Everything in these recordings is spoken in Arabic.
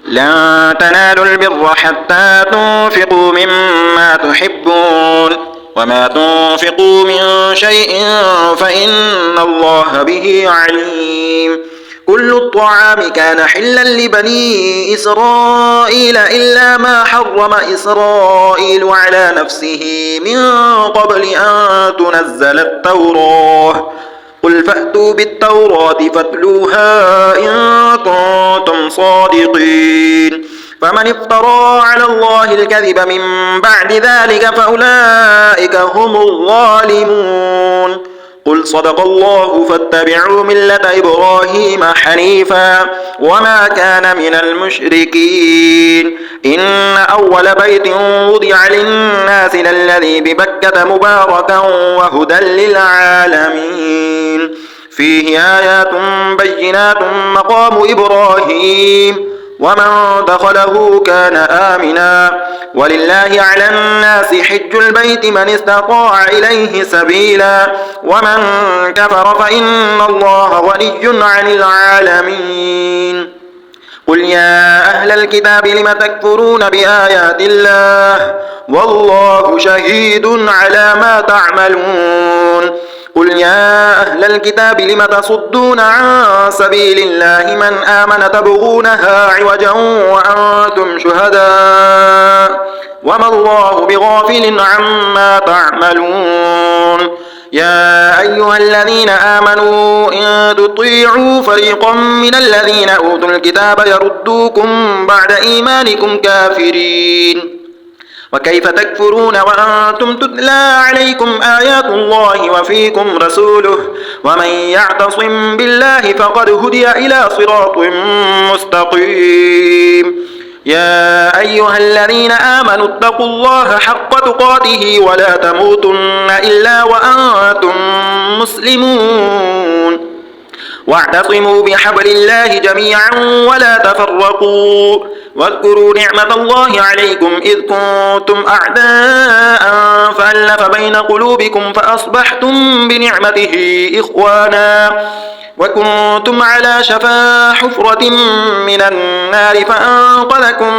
لن تنالوا البر حتى تنفقوا مما تحبون وما تنفقوا من شيء فإن الله به عليم. كل الطعام كان حلا لبني إسرائيل إلا ما حرم إسرائيل على نفسه من قبل أن تنزل التوراة. قل فأتوا بالتوراة فاتلوها إن كنتم صادقين. فمن افترى على الله الكذب من بعد ذلك فأولئك هم الظالمون. قل صدق الله فاتبعوا ملة إبراهيم حنيفا وما كان من المشركين. إن أول بيت وضع للناس للذي ببكة مباركا وهدى للعالمين فيه آيات بينات مقام إبراهيم ومن دخله كان آمنا ولله على الناس حج البيت من استطاع إليه سبيلا ومن كفر فإن الله غني عن العالمين. قل يا أهل الكتاب لم تكفرون بآيات الله والله شهيد على ما تعملون. قل يا أهل الكتاب لم تصدون عن سبيل الله من آمن تبغونها عوجا وأنتم شهداء وما الله بغافل عما تعملون. يا أيها الذين آمنوا إن تطيعوا فريقا من الذين أوتوا الكتاب يردوكم بعد إيمانكم كافرين. وكيف تكفرون وأنتم تتلى عليكم آيات الله وفيكم رسوله ومن يعتصم بالله فقد هدي إلى صراط مستقيم. يا أيها الذين آمنوا اتقوا الله حق تقاته ولا تموتن إلا وأنتم مسلمون. واعتصموا بحبل الله جميعا ولا تفرقوا واذكروا نعمة الله عليكم إذ كنتم أعداء فألف بين قلوبكم فأصبحتم بنعمته إخوانا وكنتم على شفا حفرة من النار فأنقذكم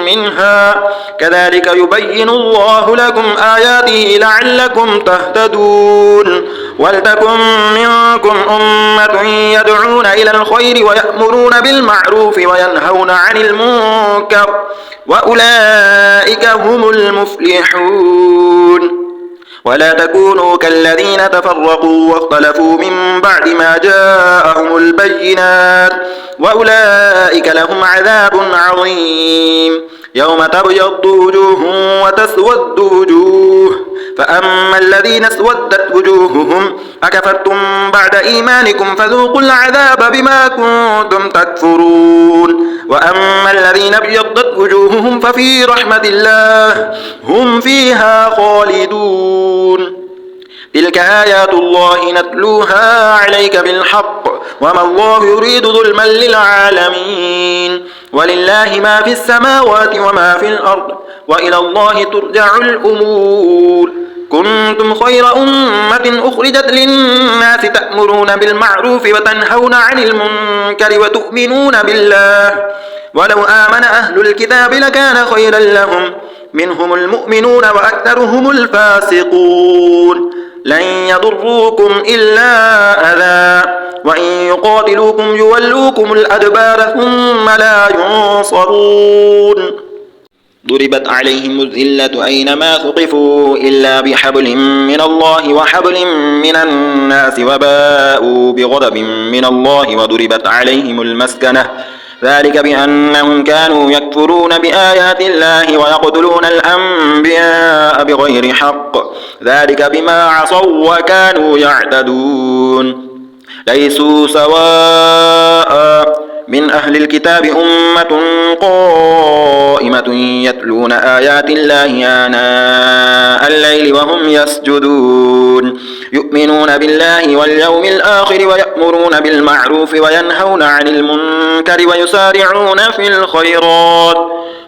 منها كذلك يبين الله لكم آياته لعلكم تهتدون. ولتكن منكم أمة يدعون إلى الخير ويأمرون بالمعروف وينهون عن المنكر وأولئك هم المفلحون. ولا تكونوا كالذين تفرقوا واختلفوا من بعد ما جاءهم البينات وأولئك لهم عذاب عظيم. يوم تبيض وجوه وتسود وجوه فأما الذين اسودت وجوههم أكفرتم بعد إيمانكم فذوقوا العذاب بما كنتم تكفرون. وأما الذين ابيضت وجوههم ففي رحمة الله هم فيها خالدون. تلك آيات الله نتلوها عليك بالحق وما الله يريد ظلما للعالمين. ولله ما في السماوات وما في الأرض وإلى الله ترجع الأمور. كنتم خير أمة أخرجت للناس تأمرون بالمعروف وتنهون عن المنكر وتؤمنون بالله ولو آمن أهل الكتاب لكان خيرا لهم منهم المؤمنون وأكثرهم الفاسقون. لن يضروكم إلا أذى وإن يقاتلوكم يولوكم الأدبار ثم لا ينصرون. ضربت عليهم الذلة أينما ثقفوا إلا بحبل من الله وحبل من الناس وباءوا بغضب من الله وضربت عليهم المسكنة ذلك بأنهم كانوا يكفرون بآيات الله ويقتلون الأنبياء بغير حق ذلك بما عصوا وكانوا يعتدون. ليسوا سواء من أهل الكتاب أمة قائمة يتلون آيات الله آناء الليل وهم يسجدون يؤمنون بالله واليوم الآخر ويأمرون بالمعروف وينهون عن المنكر ويسارعون في الخيرات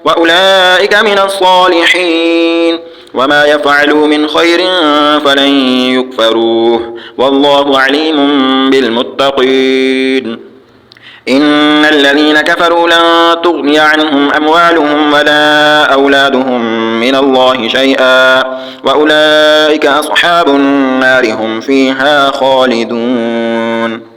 وأولئك من الصالحين. وما يفعلوا من خير فلن يكفروه والله عليم بالمتقين. إن الذين كفروا لن تغني عنهم أموالهم ولا أولادهم من الله شيئا وأولئك أصحاب النار هم فيها خالدون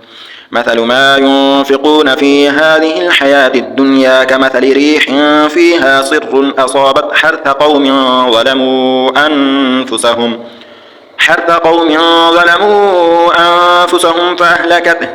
مثل ما ينفقون في هذه الحياة الدنيا كمثل ريح فيها صر أصابت حرث قوم ظلموا أنفسهم فأهلكته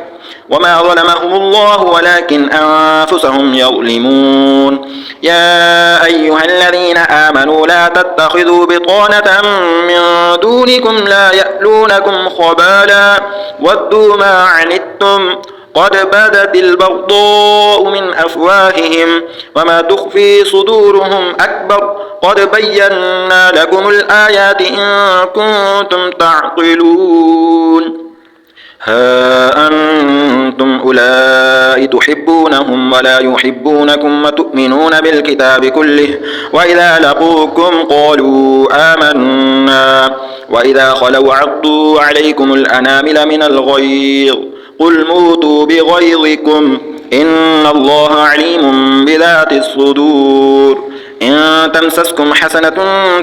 وما ظلمهم الله ولكن أنفسهم يظلمون يا أيها الذين آمنوا لا تتخذوا بطانة من دونكم لا يألونكم خبالا ودوا ما عنتم قد بدت البغضاء من أفواههم وما تخفي صدورهم أكبر قد بينا لكم الآيات إن كنتم تعقلون ها أنتم أولئك تحبونهم ولا يحبونكم وتؤمنون بالكتاب كله وإذا لقوكم قالوا آمنا وإذا خلوا عضوا عليكم الأنامل من الغيظ قل موتوا بغيظكم إن الله عليم بذات الصدور إن تمسسكم حسنة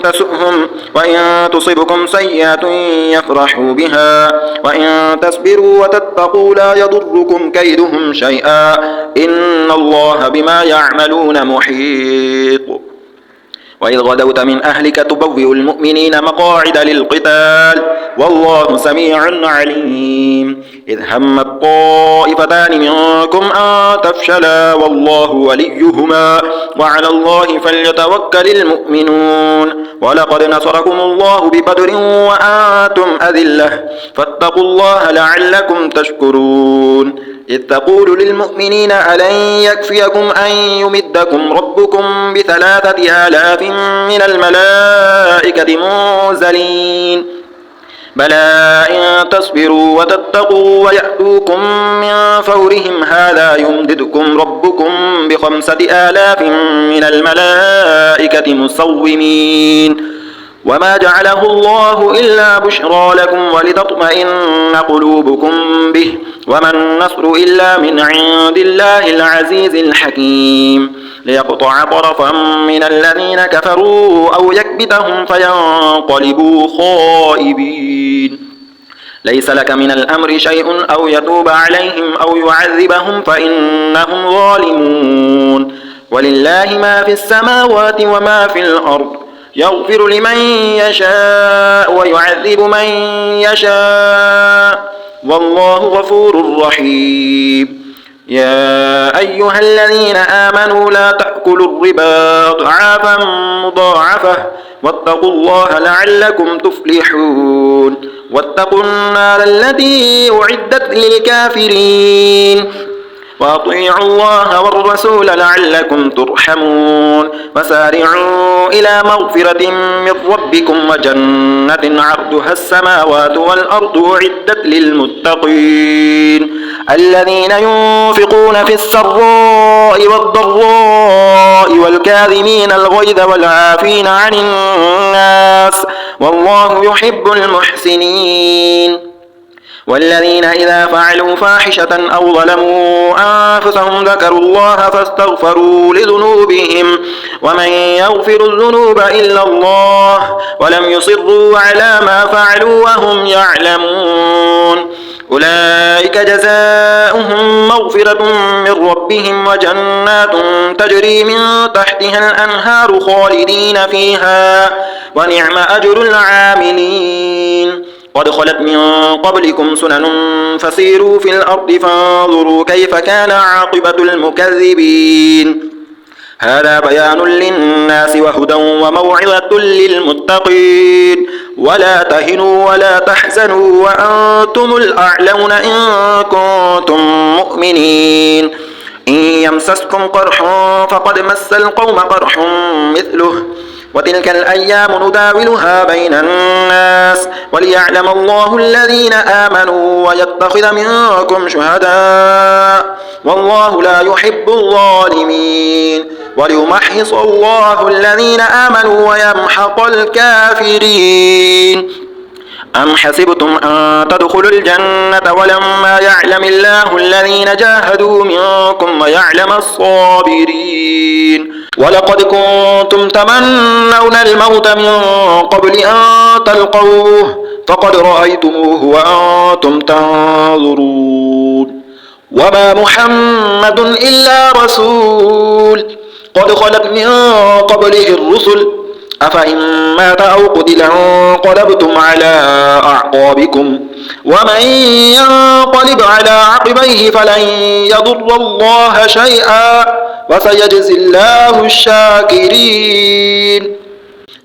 تسؤهم وإن تصبكم سيئة يفرحوا بها وإن تصبروا وتتقوا لا يضركم كيدهم شيئا إن الله بما يعملون محيط وإذ غدوت من أهلك تبوئ المؤمنين مقاعد للقتال والله سميع عليم إذ همت طائفتان منكم أن تفشلا والله وليهما وعلى الله فليتوكل المؤمنون ولقد نصركم الله ببدر وأنتم أذلة فاتقوا الله لعلكم تشكرون إذ تقول للمؤمنين ألن يكفيكم أن يمدكم ربكم ب3,000 من الملائكة منزلين بلى إن تصبروا وتتقوا ويأتوكم من فورهم هذا يمددكم ربكم ب5,000 من الملائكة مسومين وما جعله الله إلا بشرى لكم ولتطمئن قلوبكم به وما النصر إلا من عند الله العزيز الحكيم ليقطع طرفا من الذين كفروا أو يكبتهم فينقلبوا خائبين ليس لك من الأمر شيء أو يتوب عليهم أو يعذبهم فإنهم ظالمون ولله ما في السماوات وما في الأرض يغفر لمن يشاء ويعذب من يشاء والله غفور رحيم يا أيها الذين آمنوا لا تأكلوا الربا أضعافا مضاعفة واتقوا الله لعلكم تفلحون واتقوا النار التي أعدت للكافرين وأطيعوا الله والرسول لعلكم ترحمون وسارعوا إلى مغفرة من ربكم وجنة عرضها السماوات والأرض أعدت للمتقين الذين ينفقون في السراء والضراء والكاظمين الغيظ والعافين عن الناس والله يحب المحسنين والذين إذا فعلوا فاحشة أو ظلموا أنفسهم ذكروا الله فاستغفروا لذنوبهم ومن يغفر الذنوب إلا الله ولم يصروا على ما فعلوا وهم يعلمون أولئك جزاؤهم مغفرة من ربهم وجنات تجري من تحتها الأنهار خالدين فيها ونعم أجر العاملين قد خلت من قبلكم سنن فسيروا في الأرض فانظروا كيف كان عاقبة المكذبين هذا بيان للناس وهدى وموعظة للمتقين ولا تهنوا ولا تحزنوا وأنتم الأعلون إن كنتم مؤمنين إن يمسسكم قرح فقد مس القوم قرح مثله وتلك الأيام نداولها بين الناس وليعلم الله الذين آمنوا ويتخذ منكم شهداء والله لا يحب الظالمين وليمحص الله الذين آمنوا ويمحق الكافرين أم حسبتم أن تدخلوا الجنة ولما يعلم الله الذين جاهدوا منكم ويعلم الصابرين ولقد كنتم تمنون الموت من قبل أن تلقوه فقد رأيتموه وأنتم تنظرون وما محمد إلا رسول قد خلت من قبله الرسل أفإن مات أو قتل انقلبتم على أعقابكم ومن ينقلب على عقبيه فلن يضر الله شيئا وسيجزي الله الشاكرين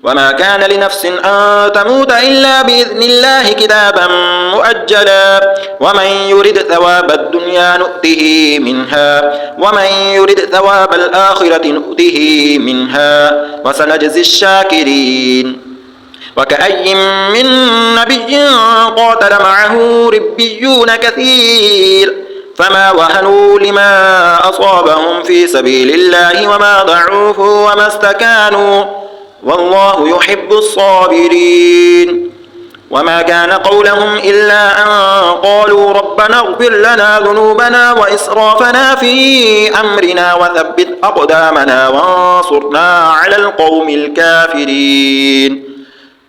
وما كان لنفس أن تموت إلا بإذن الله كتابا مؤجلا ومن يرد ثواب الدنيا نؤته منها ومن يرد ثواب الآخرة نؤته منها وسنجزي الشاكرين وكأي من نبي قاتل معه ربيون كثير فما وهنوا لما أصابهم في سبيل الله وما ضعوفوا وما استكانوا والله يحب الصابرين وما كان قولهم إلا أن قالوا ربنا اغفر لنا ذنوبنا وإسرافنا في أمرنا وثبت أقدامنا وانصرنا على القوم الكافرين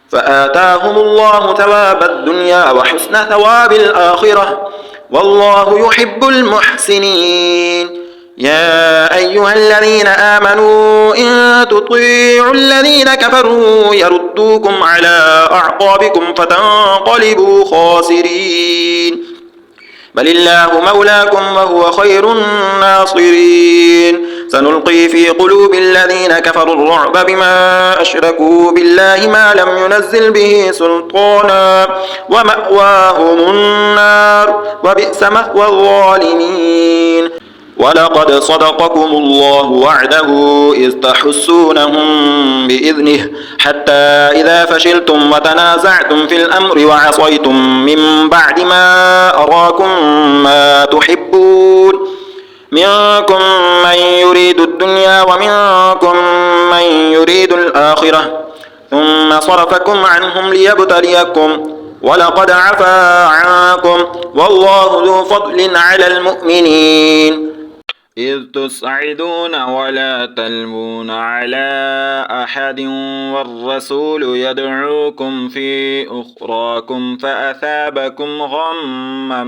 فآتاهم الله ثواب الدنيا وحسن ثواب الآخرة والله يحب المحسنين يا أيها الذين آمنوا إن تطيعوا الذين كفروا يردوكم على أعقابكم فتنقلبوا خاسرين بل الله مولاكم وهو خير الناصرين سنلقي في قلوب الذين كفروا الرعب بما أشركوا بالله ما لم ينزل به سلطانا ومأواهم النار وبئس مثوى الظالمين ولقد صدقكم الله وعده إذ تحسونهم بإذنه حتى إذا فشلتم وتنازعتم في الأمر وعصيتم من بعد ما أراكم ما تحبون منكم من يريد الدنيا ومنكم من يريد الآخرة ثم صرفكم عنهم ليبتليكم ولقد عفا عنكم والله ذو فضل على المؤمنين إذ تصعدون ولا تلوون على أحد والرسول يدعوكم في أخراكم فأثابكم غما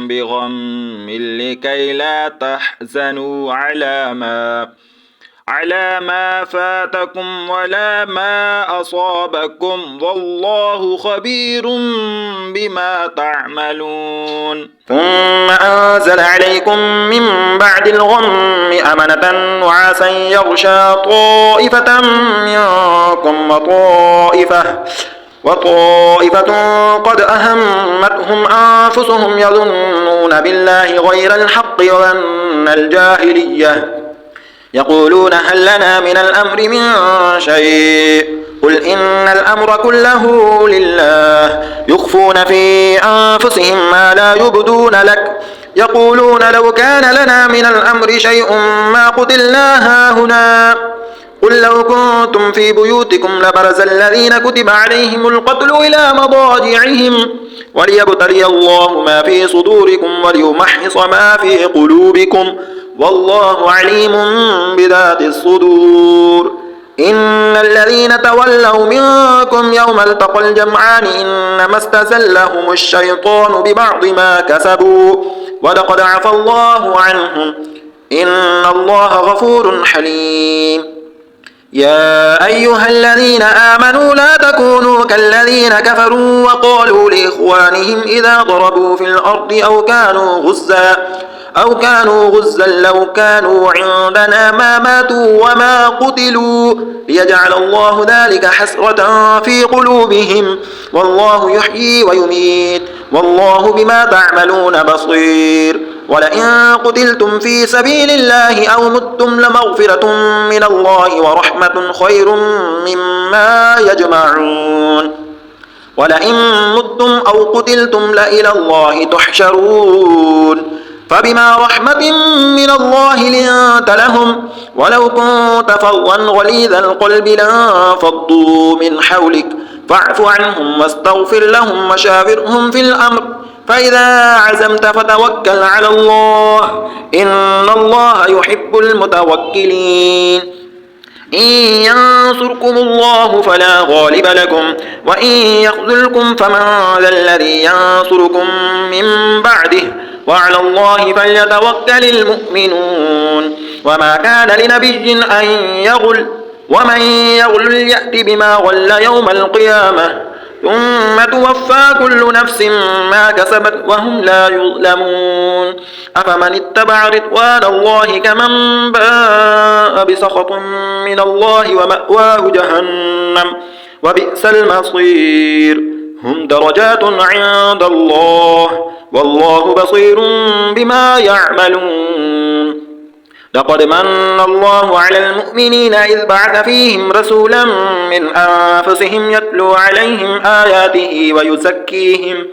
بغم لكي لا تحزنوا على ما فاتكم ولا ما أصابكم والله خبير بما تعملون ثم أنزل عليكم من بعد الغم أمنة نعاسا يغشى طائفة منكم وطائفة قد أهمتهم أنفسهم يظنون بالله غير الحق وظن الجاهلية يقولون هل لنا من الأمر من شيء قل إن الأمر كله لله يخفون في أنفسهم ما لا يبدون لك يقولون لو كان لنا من الأمر شيء ما قتلنا هاهنا قل لو كنتم في بيوتكم لبرز الذين كتب عليهم القتل إلى مضاجعهم وليبتلي الله ما في صدوركم وليمحص ما في قلوبكم والله عليم بذات الصدور إن الذين تولوا منكم يوم التقى الجمعان إنما استزلهم الشيطان ببعض ما كسبوا ولقد عفى الله عنهم إن الله غفور حليم يا أيها الذين آمنوا لا تكونوا كالذين كفروا وقالوا لإخوانهم إذا ضربوا في الأرض أو كانوا غزا لو كانوا عندنا ما ماتوا وما قتلوا ليجعل الله ذلك حسرة في قلوبهم والله يحيي ويميت والله بما تعملون بصير ولئن قتلتم في سبيل الله أو متم لمغفرة من الله ورحمة خير مما يجمعون ولئن متم أو قتلتم لإلى الله تحشرون فبما رحمة من الله لنت لهم ولو كنت فظا غليظ القلب لانفضوا من حولك فاعف عنهم واستغفر لهم وشاورهم في الأمر فإذا عزمت فتوكل على الله إن الله يحب المتوكلين إن ينصركم الله فلا غالب لكم وإن يخذلكم فمن ذا الذي ينصركم من بعده وعلى الله فليتوكل المؤمنون وما كان لنبي أن يغل ومن يغل يأت بما غل يوم القيامة ثم توفى كل نفس ما كسبت وهم لا يظلمون أفمن اتبع رضوان الله كمن باء بسخط من الله ومأواه جهنم وبئس المصير هم درجات عند الله والله بصير بما يعملون لقد من الله على المؤمنين إذ بعث فيهم رسولا من أنفسهم يتلو عليهم آياته ويزكيهم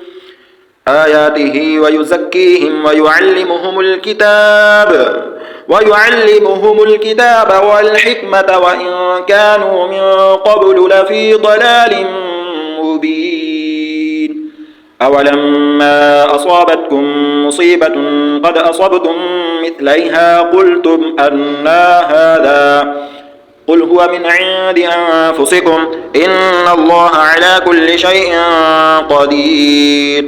ويعلمهم الكتاب والحكمة وإن كانوا من قبل لفي ضلال مبين أولما أصابتكم مصيبة قد أصبتم مثليها قلتم أنى هذا قل هو من عند أنفسكم إن الله على كل شيء قدير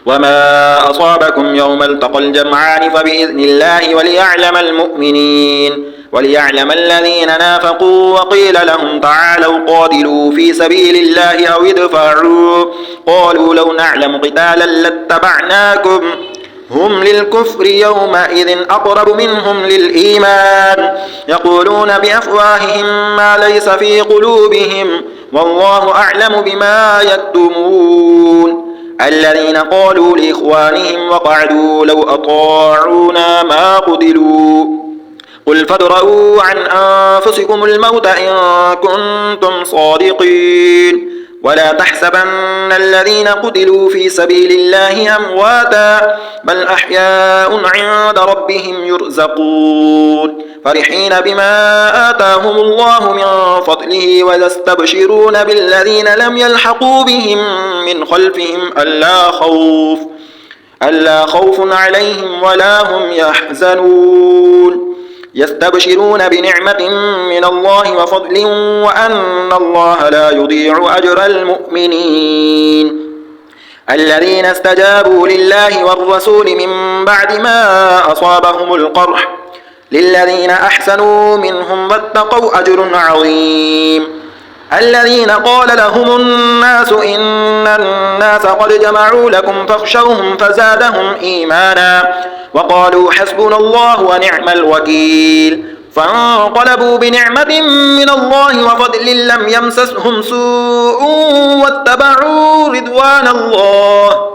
وما أصابكم يوم التقى الجمعان فبإذن الله وليعلم الذين نافقوا وقيل لهم تعالوا قاتلوا في سبيل الله أو ادفعوا قالوا لو نعلم قتالا لاتبعناكم هم للكفر يومئذ أقرب منهم للإيمان يقولون بأفواههم ما ليس في قلوبهم والله أعلم بما يكتمون الذين قالوا لإخوانهم وقعدوا لو أطاعونا ما قتلوا قل فادرءوا عن أنفسكم الموت إن كنتم صادقين ولا تحسبن الذين قتلوا في سبيل الله أمواتا بل أحياء عند ربهم يرزقون فرحين بما آتاهم الله من فضله ويستبشرون بالذين لم يلحقوا بهم من خلفهم ألا خوف عليهم ولا هم يحزنون يستبشرون بنعمة من الله وفضل وأن الله لا يضيع أجر المؤمنين الذين استجابوا لله والرسول من بعد ما أصابهم القرح للذين أحسنوا منهم واتقوا أجر عظيم الذين قال لهم الناس إن الناس قد جمعوا لكم فاخشوهم فزادهم إيمانا وقالوا حسبنا الله ونعم الوكيل فانقلبوا بنعمة من الله وفضل لم يمسسهم سوء واتبعوا رضوان الله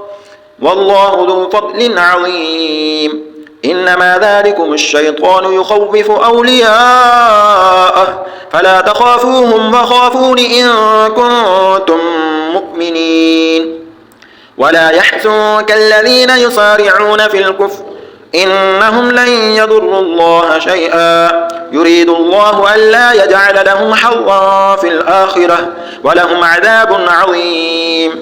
والله ذو فضل عظيم إنما ذلكم الشيطان يخوف أولياءه فلا تخافوهم وخافون إن كنتم مؤمنين ولا يحزنك الذين يصارعون في الكفر إنهم لن يضروا الله شيئا يريد الله ألا يجعل لهم حظا في الآخرة ولهم عذاب عظيم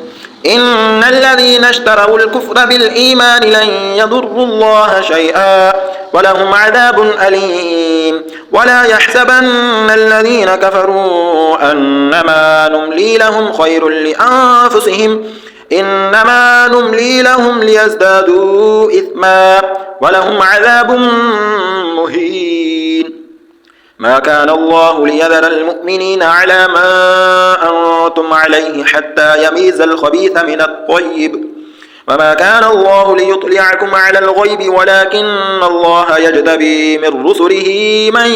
إن الذين اشتروا الكفر بالإيمان لن يضروا الله شيئا ولهم عذاب أليم ولا يحسبن الذين كفروا أنما نملي لهم خير لأنفسهم إنما نملي لهم ليزدادوا إثما ولهم عذاب مهين ما كان الله ليذر المؤمنين على ما أنتم عليه حتى يميز الخبيث من الطيب وما كان الله ليطلعكم على الغيب ولكن الله يجتبي من رسله من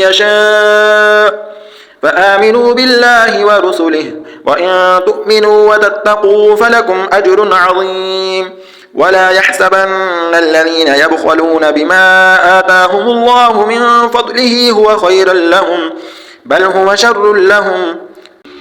يشاء فآمنوا بالله ورسله وإن تؤمنوا وتتقوا فلكم أجر عظيم ولا يحسبن الذين يبخلون بما آتاهم الله من فضله هو خيرا لهم بل هو شر لهم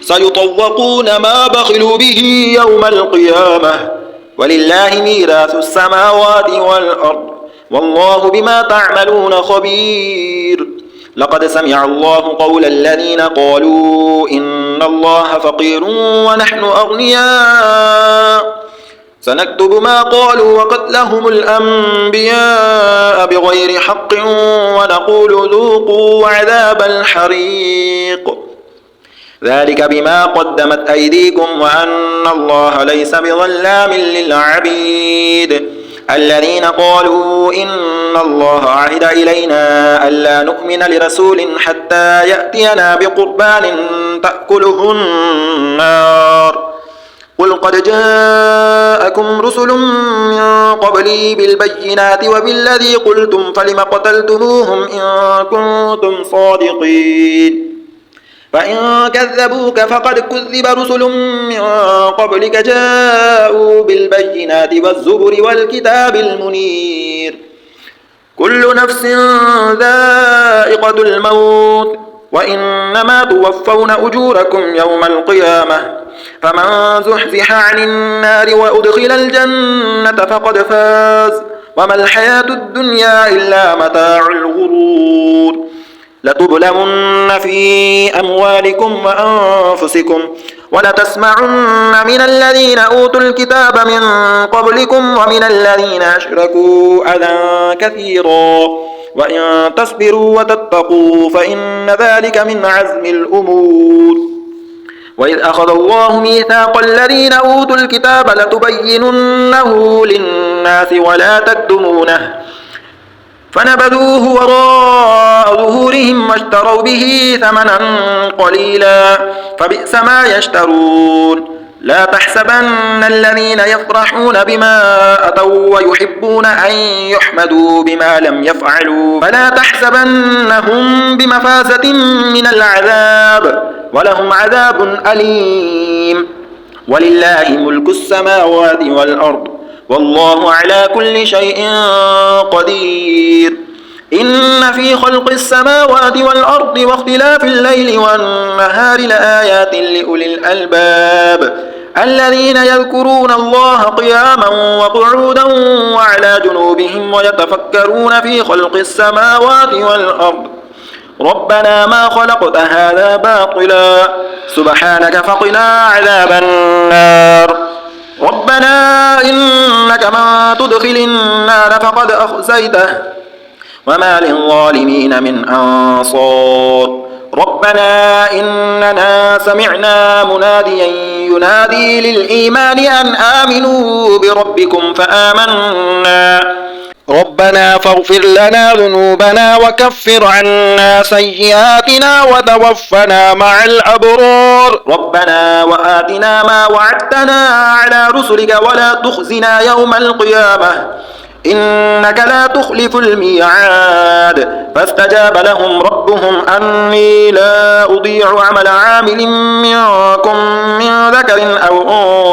سيطوقون ما بخلوا به يوم القيامة ولله ميراث السماوات والأرض والله بما تعملون خبير لقد سمع الله قول الذين قالوا إن الله فقير ونحن أغنياء سنكتب ما قالوا وقتلهم الأنبياء بغير حق ونقول ذوقوا عذاب الحريق ذلك بما قدمت أيديكم وأن الله ليس بظلام للعبيد الذين قالوا إن الله عهد إلينا ألا نؤمن لرسول حتى يأتينا بقربان تأكله النار قل قد جاءكم رسل من قبلي بالبينات وبالذي قلتم فلم قتلتموهم إن كنتم صادقين فإن كذبوك فقد كذب رسل من قبلك جاءوا بالبينات والزبر والكتاب المنير كل نفس ذائقة الموت وإنما توفون أجوركم يوم القيامة فمن زحزح عن النار وأدخل الجنة فقد فاز وما الحياة الدنيا إلا متاع الغرور لتبلغن في أموالكم وأنفسكم ولتسمعن من الذين أوتوا الكتاب من قبلكم ومن الذين أشركوا أذى كثيرا وإن تصبروا وتتقوا فإن ذلك من عزم الأمور وإذ أخذ الله ميثاق الذين أوتوا الكتاب لتبيننه للناس ولا تكتمونه فنبذوه وراء ظهورهم واشتروا به ثمنا قليلا فبئس ما يشترون لا تحسبن الذين يفرحون بما أتوا ويحبون أن يحمدوا بما لم يفعلوا فلا تحسبنهم بمفازة من العذاب ولهم عذاب أليم ولله ملك السماوات والأرض والله على كل شيء قدير إن في خلق السماوات والأرض واختلاف الليل والنهار لآيات لأولي الألباب الذين يذكرون الله قياما وقعودا وعلى جنوبهم ويتفكرون في خلق السماوات والأرض ربنا ما خلقت هذا باطلا سبحانك فقنا عذاب النار ربنا إنك من تدخل النار فقد أخزيته وما للظالمين من أنصار ربنا إننا سمعنا مناديا ينادي للإيمان أن آمنوا بربكم فآمنا ربنا فاغفر لنا ذنوبنا وكفر عنا سيئاتنا وتوفنا مع الأبرار ربنا وآتنا ما وعدتنا على رسلك ولا تخزنا يوم القيامة إنك لا تخلف الميعاد فاستجاب لهم ربهم أني لا أضيع عمل عامل منكم من ذكر أو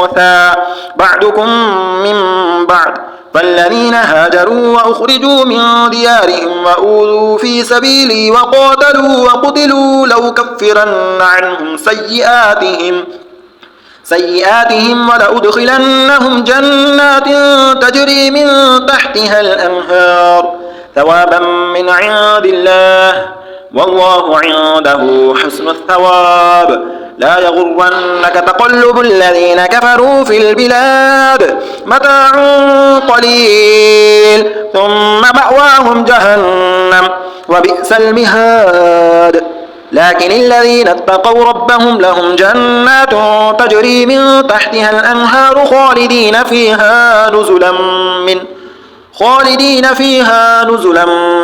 أنثى بعدكم من بعد فالذين هاجروا وأخرجوا من ديارهم وأوذوا في سبيلي وقاتلوا وقتلوا لأكفرن عنهم سيئاتهم ولأدخلنهم جنات تجري من تحتها الأنهار ثوابا من عند الله والله عنده حسن الثواب لا يغرنك تقلب الذين كفروا في البلاد متاع قليل ثم مأواهم جهنم وبئس المهاد لكن الذين اتقوا ربهم لهم جنات تجري من تحتها الأنهار خالدين فيها نزلا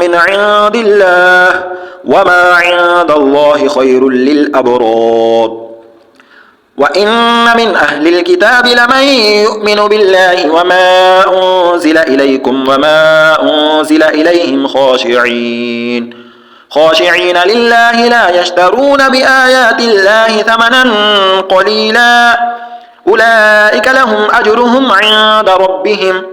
من عند الله وما عند الله خير للأبرار وإن من أهل الكتاب لمن يؤمن بالله وما أنزل إليكم وما أنزل إليهم خاشعين لله لا يشترون بآيات الله ثمنا قليلا أولئك لهم أجرهم عند ربهم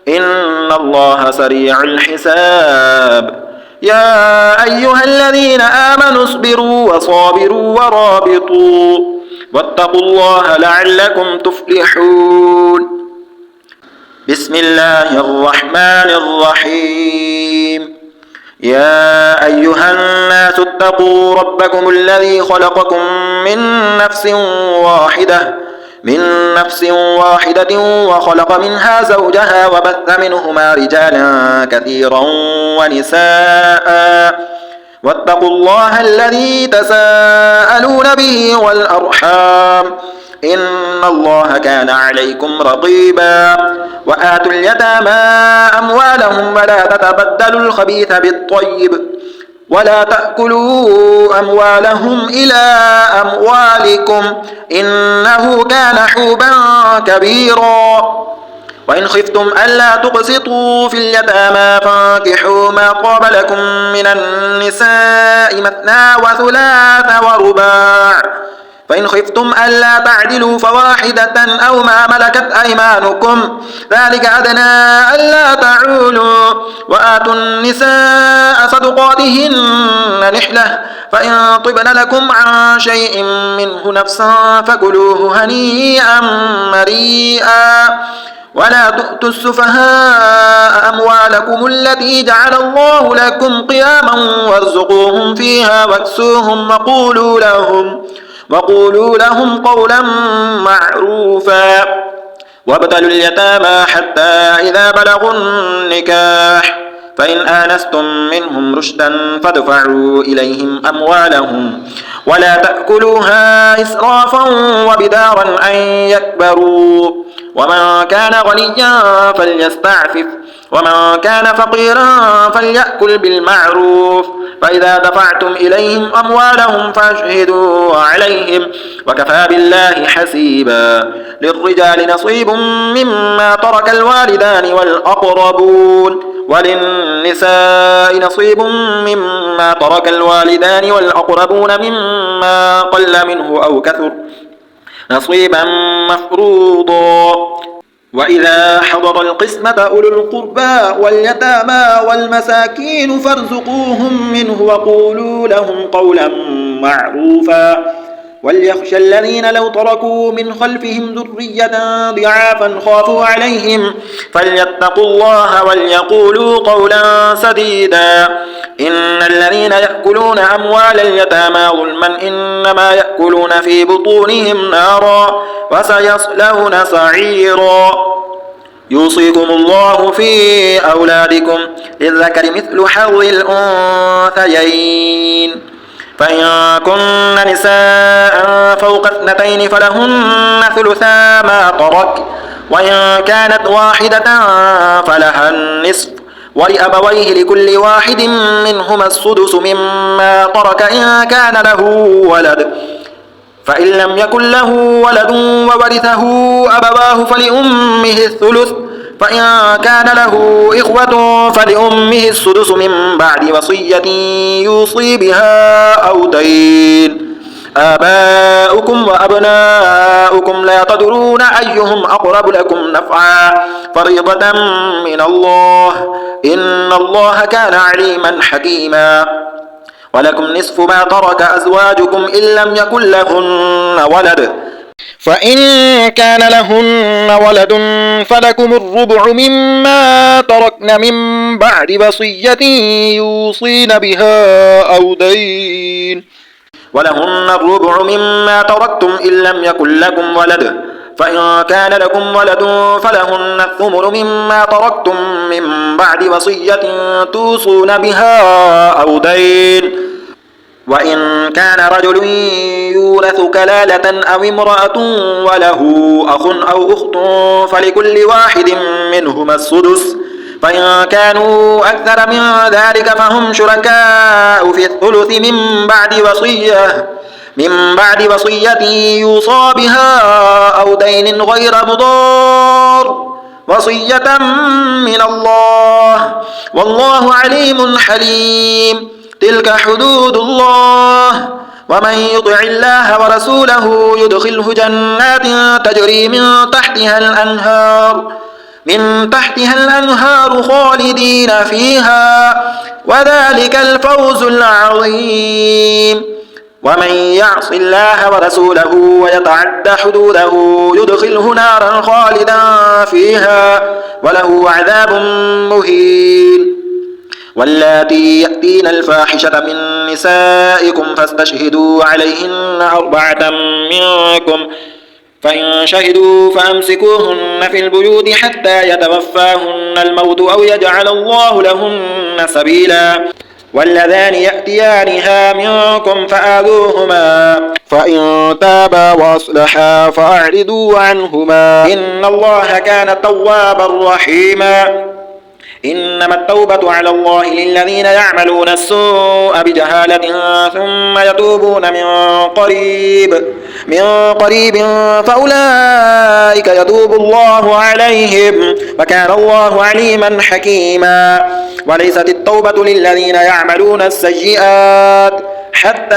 إن الله سريع الحساب يا أيها الذين آمنوا اصبروا وصابروا ورابطوا واتقوا الله لعلكم تفلحون بسم الله الرحمن الرحيم يا أيها الناس اتقوا ربكم الذي خلقكم من نفس واحدة وخلق منها زوجها وبث منهما رجالا كثيرا ونساء واتقوا الله الذي تساءلون به والأرحام إن الله كان عليكم رقيبا وآتوا اليتامى أموالهم ولا تتبدلوا الخبيث بالطيب ولا تأكلوا أموالهم إلى أموالكم إنه كان حوبا كبيرا وإن خفتم ألا تقسطوا في اليتامى فانكحوا ما طاب لكم من النساء مثنى وثلاث ورباع فإن خفتم ألا تعدلوا فواحدة أو ما ملكت أيمانكم ذلك أدنى ألا تعولوا وآتوا النساء صدقاتهن نحلة فإن طبن لكم عن شيء منه نفسا فكلوه هنيئا مريئا ولا تؤتوا السفهاء أموالكم التي جعل الله لكم قياما وارزقوهم فيها واكسوهم وقولوا لهم قولا معروفا وابتلوا اليتامى حتى إذا بلغوا النكاح فإن آنستم منهم رشدا فادفعوا إليهم أموالهم ولا تأكلوها إسرافا وبدارا أن يكبروا ومن كان غنيا فليستعفف ومن كان فقيرا فليأكل بالمعروف فإذا دفعتم إليهم أموالهم فاشهدوا عليهم وكفى بالله حسيبا للرجال نصيب مما ترك الوالدان والأقربون وللنساء نصيب مما ترك الوالدان والأقربون مما قل منه أو كثر نصيبا مفروضا وإذا حضر القسمة أولو القربى واليتامى والمساكين فارزقوهم منه وقولوا لهم قولا معروفا وليخشى الذين لو تركوا من خلفهم ذرية ضعافا خافوا عليهم فليتقوا الله وليقولوا قولا سديدا إن الذين يأكلون أموال اليتامى ظلما إنما يأكلون في بطونهم نارا وسيصلون سعيرا يوصيكم الله في أولادكم للذكر مثل حظ الأنثيين فإن كن نساء فوق 2 فلهن ثلثا ما ترك وإن كانت واحدة فلها النصف ولأبويه لكل واحد منهما السدس مما ترك إن كان له ولد فإن لم يكن له ولد وورثه أبواه فلأمه الثلث فإن كان له إخوة فلأمه السدس من بعد وصية يوصي بها أو دين آباؤكم وأبناؤكم لا تدرون أيهم أقرب لكم نفعا فريضة من الله إن الله كان عليما حكيما ولكم نصف ما ترك أزواجكم إن لم يكن لهن ولد فإن كان لهن ولد فلكم الربع مما تركن من بعد وصية يوصين بها أو دين ولهن الربع مما تركتم إن لم يكن لكم ولد فإن كان لكم ولد فلهن الثمن مما تركتم من بعد وصية توصون بها أو دين وإن كان رجل يورث كلالة أو امرأة وله أخ أو أخت فلكل واحد منهما السدس فإن كانوا أكثر من ذلك فهم شركاء في الثلث من بعد وصية يوصى بها أو دين غير مضار وصية من الله والله عليم حليم تلك حدود الله ومن يطع الله ورسوله يدخله جنات تجري من تحتها الأنهار خالدين فيها وذلك الفوز العظيم ومن يعص الله ورسوله ويتعد حدوده يدخله نارا خالدا فيها وله عذاب مهين واللاتي يأتين الفاحشة من نسائكم فاستشهدوا عليهن 4 منكم، فإن شهدوا فأمسكوهن في البيوت حتى يتوفاهن الموت أو يجعل الله لهن سبيلا. واللذان يأتيانها منكم فآذوهما، فإن تابا وأصلحا فأعرضوا عنهما، إن الله كان توابا رحيما. إنما التوبة على الله للذين يعملون السوء بجهالة ثم يتوبون من قريب فأولئك يتوب الله عليهم، وكان الله عليما حكيما. وليست التوبة للذين يعملون السيئات حتى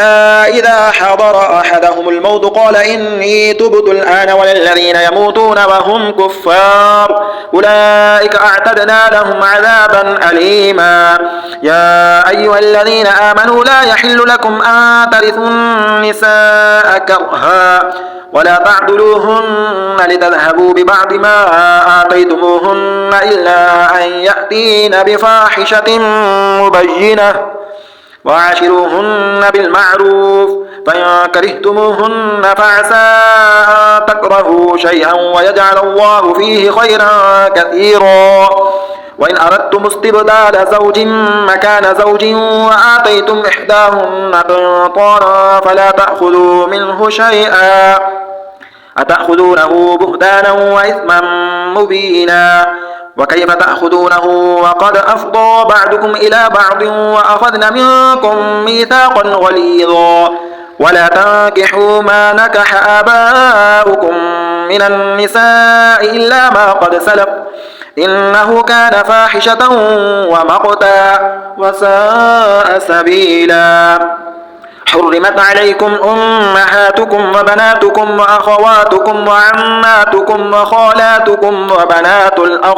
إذا حضر أحدهم الموت قال إني تبت الآن، وللذين يموتون وهم كفار أولئك أعتدنا لهم عذابا أليما. يا أيها الذين آمنوا لا يحل لكم أن ترثوا النساء كرها ولا تعضلوهن لتذهبوا ببعض ما آتيتموهن إلا أن يأتين بفاحشة مبينة، وعاشروهن بالمعروف، فإن كرهتموهن فعسى أن تكرهوا شيئا ويجعل الله فيه خيرا كثيرا. وإن أردتم استبدال زوج مكان زوج وآتيتم إحداهن قنطارا فلا تأخذوا منه شيئا، أتأخذونه بهتانا وإثما مبينا. وكيف تأخذونه وقد أفضى بعضكم إلى بعض وأخذن منكم ميثاقا غليظا. ولا تنكحوا ما نكح آباؤكم من النساء إلا ما قد سلف إنه كان فاحشة ومقتا وساء سبيلا. حرمت عليكم أمهاتكم وبناتكم وأخواتكم وعماتكم وخالاتكم وبنات الأخ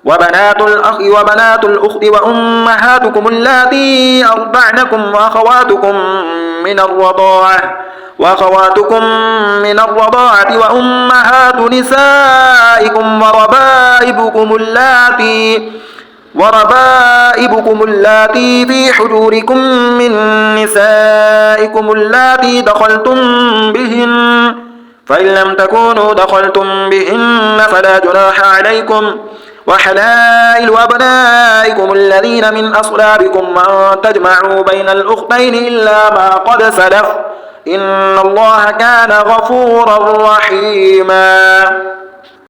وبنات الأخت وأمهاتكم اللاتي أرضعنكم وأخواتكم من الرضاعة وأمهات نسائكم وربائبكم اللاتي في حجوركم من نسائكم اللاتي دخلتم بهن، فإن لم تكونوا دخلتم بهن فلا جناح عليكم. وحلائل أبنائكم الذين من أصلابكم أن تجمعوا بين الأختين إلا ما قد سلف إن الله كان غفورا رحيما.